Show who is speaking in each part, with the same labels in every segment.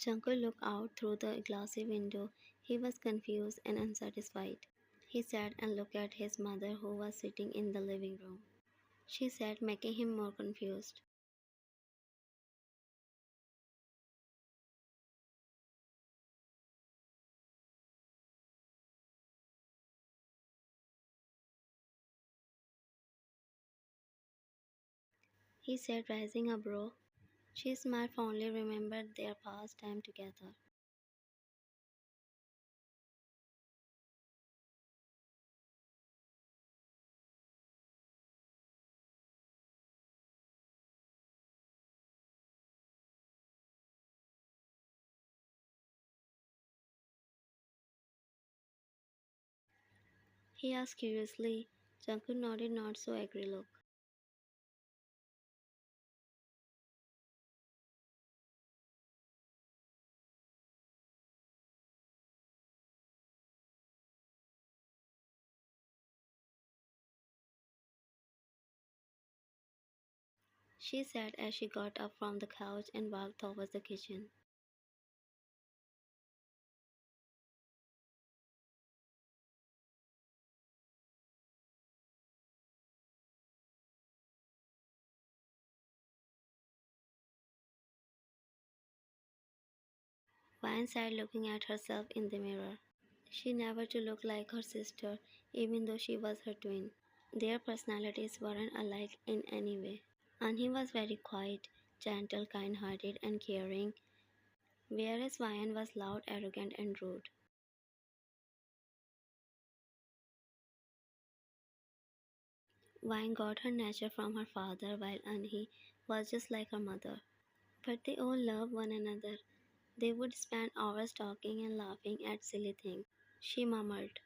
Speaker 1: Jungkook looked out through the glassy window. He was confused and unsatisfied. He sat and looked at his mother who was sitting in the living room. She sat, making him more confused. He said, raising a brow. She smiled fondly, remembered their past time together. He asked curiously. Jungkook nodded, not so angry look. She said as she got up from the couch and walked towards the kitchen. Vine sat looking at herself in the mirror. She never to look like her sister, even though she was her twin. Their personalities weren't alike in any way. Anhi was very quiet, gentle, kind-hearted, and caring, whereas Vine was loud, arrogant, and rude. Vine got her nature from her father, while Anhi was just like her mother. But they all loved one another. They would spend hours talking and laughing at silly things. She murmured.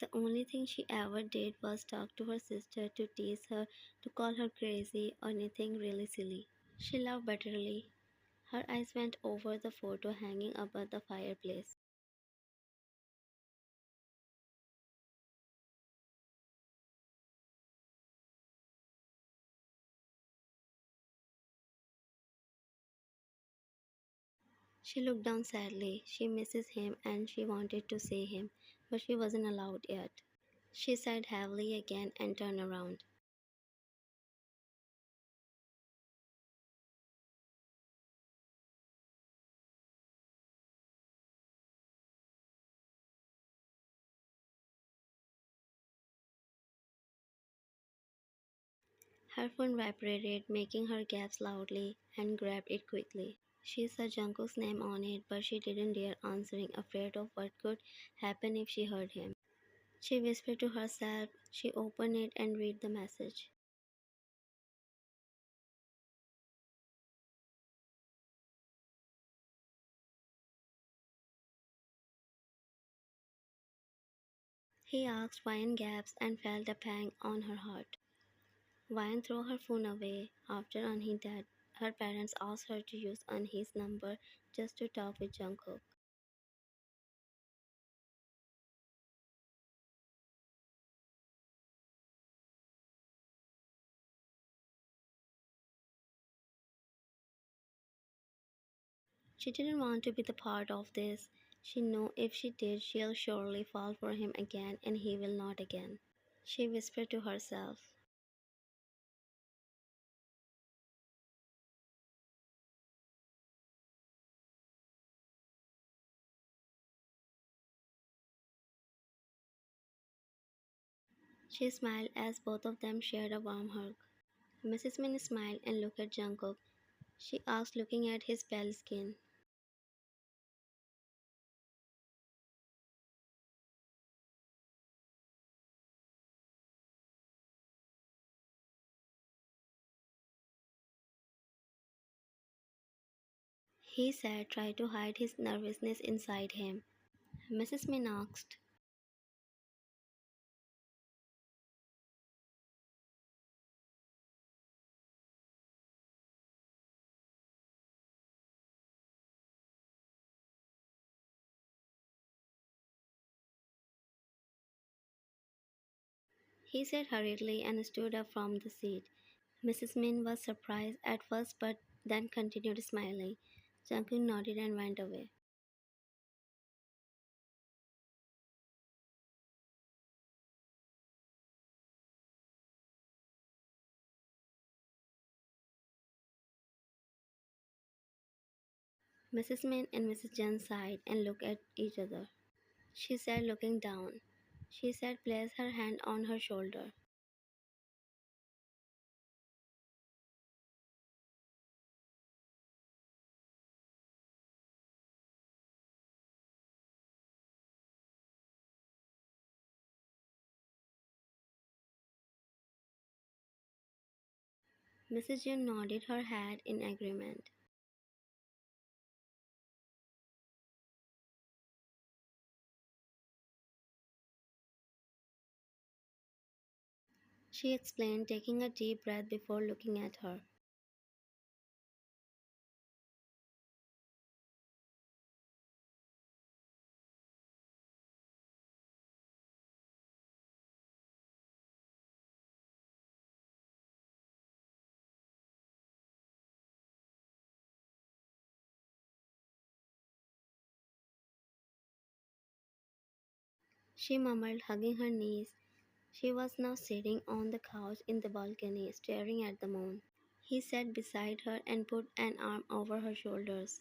Speaker 1: The only thing she ever did was talk to her sister, to tease her, to call her crazy, or anything really silly. She laughed bitterly. Her eyes went over the photo hanging above the fireplace. She looked down sadly. She misses him and she wanted to see him, but she wasn't allowed yet. She sighed heavily again and turned around. Her phone vibrated, making her gasp loudly, and grabbed it quickly. She saw Jungkook's name on it, but she didn't dare answering, afraid of what could happen if she heard him. She whispered to herself. She opened it and read the message. He asked why in gaps and felt a pang on her heart. Wine threw her phone away. After Anhi's death, her parents asked her to use Anhi's number just to talk with Jungkook. She didn't want to be the part of this. She knew if she did, she'll surely fall for him again and he will not again. She whispered to herself. She smiled as both of them shared a warm hug. Mrs. Min smiled and looked at Jungkook. She asked, looking at his pale skin. He said, tried to hide his nervousness inside him. Mrs. Min asked, He said hurriedly and stood up from the seat. Mrs. Min was surprised at first but then continued smiling. Jungkook nodded and went away. Mrs. Min and Mrs. Jen sighed and looked at each other. She said, looking down. She said, place her hand on her shoulder. Mrs. Jen nodded her head in agreement. She explained, taking a deep breath before looking at her. She murmured, hugging her knees. She was now sitting on the couch in the balcony, staring at the moon. He sat beside her and put an arm over her shoulders.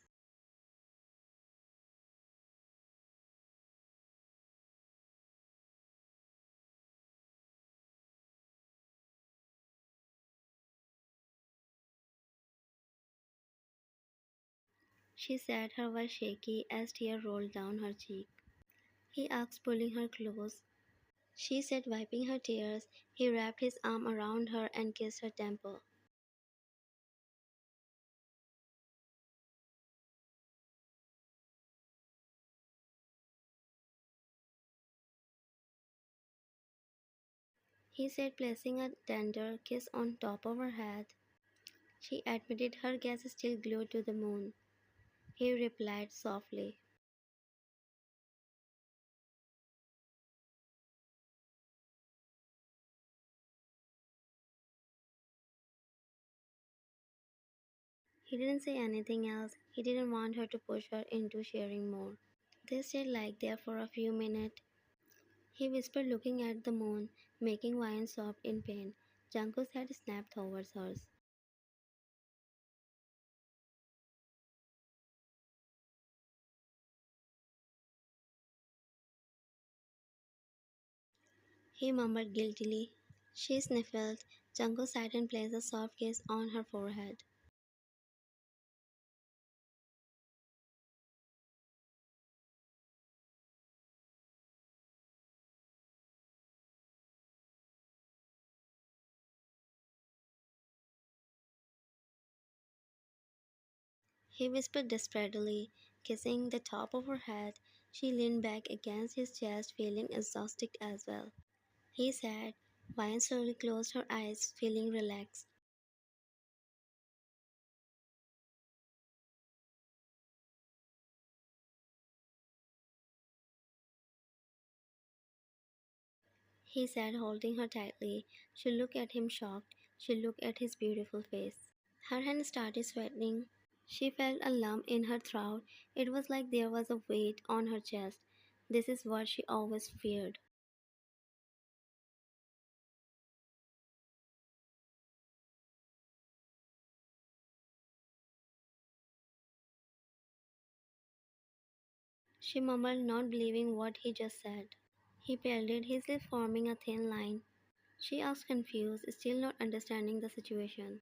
Speaker 1: She said, her voice shaky as tears rolled down her cheek. He asked, pulling her close. She said, wiping her tears. He wrapped his arm around her and kissed her temple. He said, placing a tender kiss on top of her head. She admitted her gaze still glued to the moon. He replied softly. He didn't say anything else. He didn't want her to push her into sharing more. They stayed like that for a few minutes. He whispered, looking at the moon, making Wayne sob in pain. Jungkook's head snapped towards hers. He murmured guiltily. She sniffled. Jungkook sighed and placed a soft kiss on her forehead. He whispered desperately, kissing the top of her head. She leaned back against his chest, feeling exhausted as well. He said, Wayne slowly closed her eyes, feeling relaxed. He said, holding her tightly. She looked at him shocked. She looked at his beautiful face. Her hand started sweating. She felt a lump in her throat. It was like there was a weight on her chest. This is what she always feared. She murmured, not believing what he just said. He paled, his lips forming a thin line. She asked, confused, still not understanding the situation.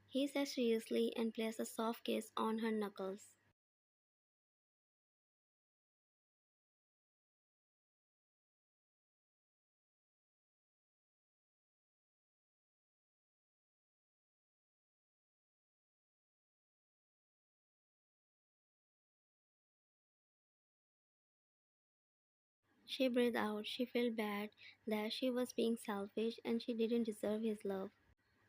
Speaker 1: He said seriously and placed a soft kiss on her knuckles. She breathed out. She felt bad that she was being selfish and she didn't deserve his love.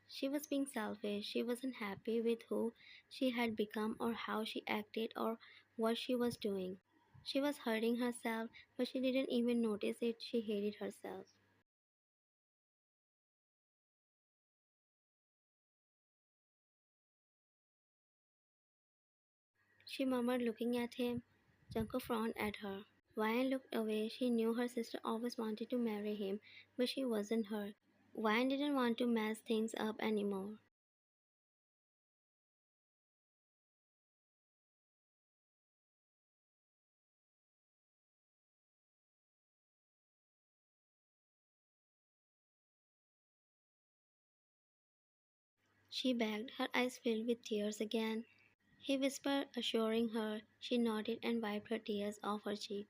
Speaker 1: She was being selfish. She wasn't happy with who she had become or how she acted or what she was doing. She was hurting herself, but she didn't even notice it. She hated herself. She murmured, looking at him. Jungkook frowned at her. Wyan looked away. She knew her sister always wanted to marry him, but she wasn't her. Wyan didn't want to mess things up anymore. She begged, her eyes filled with tears again. He whispered, assuring her. She nodded and wiped her tears off her cheek.